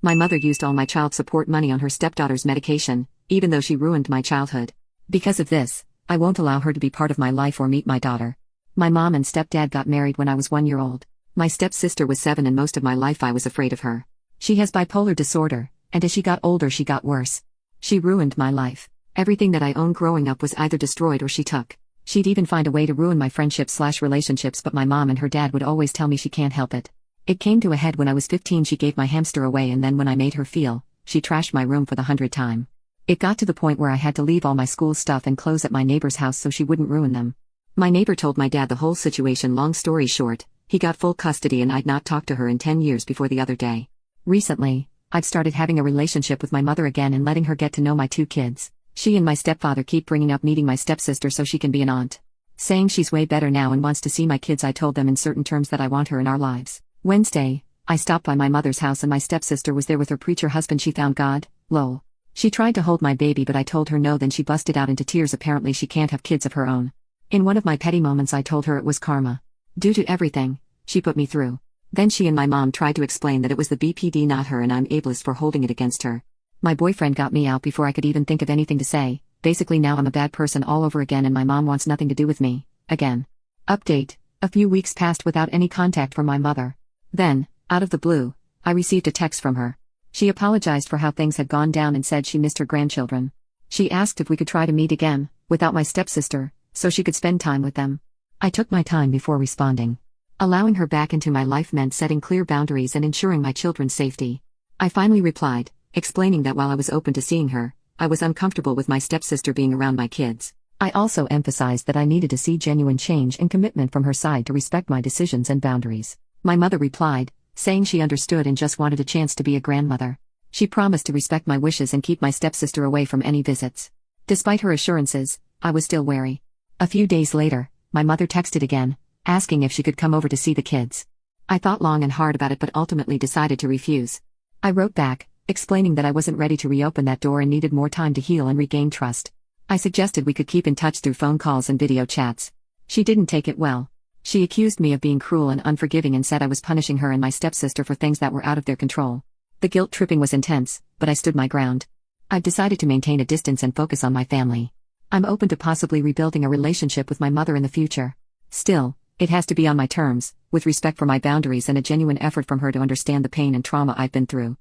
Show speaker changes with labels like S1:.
S1: My mother used all my child support money on her stepdaughter's medication, even though she ruined my childhood. Because of this, I won't allow her to be part of my life or meet my daughter. My mom and stepdad got married when I was 1 year old. My stepsister was 7 and most of my life I was afraid of her. She has bipolar disorder, and as she got older she got worse. She ruined my life. Everything that I owned growing up was either destroyed or she took. She'd even find a way to ruin my friendships/relationships, but my mom and her dad would always tell me she can't help it. It came to a head when I was 15. She gave my hamster away, and then when I made her feel, she trashed my room for the 100th time. It got to the point where I had to leave all my school stuff and clothes at my neighbor's house so she wouldn't ruin them. My neighbor told my dad the whole situation. Long story short, he got full custody and I'd not talked to her in 10 years before the other day. Recently, I've started having a relationship with my mother again and letting her get to know my 2 kids. She and my stepfather keep bringing up meeting my stepsister so she can be an aunt. Saying she's way better now and wants to see my kids. I told them in certain terms that I want her in our lives. Wednesday, I stopped by my mother's house and my stepsister was there with her preacher husband. She found God, lol. She tried to hold my baby but I told her no, then she busted out into tears. Apparently she can't have kids of her own. In one of my petty moments I told her it was karma. Due to everything she put me through. Then she and my mom tried to explain that it was the BPD not her and I'm ableist for holding it against her. My boyfriend got me out before I could even think of anything to say. Basically now I'm a bad person all over again and my mom wants nothing to do with me, again. Update: a few weeks passed without any contact from my mother. Then, out of the blue, I received a text from her. She apologized for how things had gone down and said she missed her grandchildren. She asked if we could try to meet again, without my stepsister, so she could spend time with them. I took my time before responding. Allowing her back into my life meant setting clear boundaries and ensuring my children's safety. I finally replied, explaining that while I was open to seeing her, I was uncomfortable with my stepsister being around my kids. I also emphasized that I needed to see genuine change and commitment from her side to respect my decisions and boundaries. My mother replied, saying she understood and just wanted a chance to be a grandmother. She promised to respect my wishes and keep my stepsister away from any visits. Despite her assurances, I was still wary. A few days later, my mother texted again, asking if she could come over to see the kids. I thought long and hard about it but ultimately decided to refuse. I wrote back, explaining that I wasn't ready to reopen that door and needed more time to heal and regain trust. I suggested we could keep in touch through phone calls and video chats. She didn't take it well. She accused me of being cruel and unforgiving and said I was punishing her and my stepsister for things that were out of their control. The guilt tripping was intense, but I stood my ground. I've decided to maintain a distance and focus on my family. I'm open to possibly rebuilding a relationship with my mother in the future. Still, it has to be on my terms, with respect for my boundaries and a genuine effort from her to understand the pain and trauma I've been through.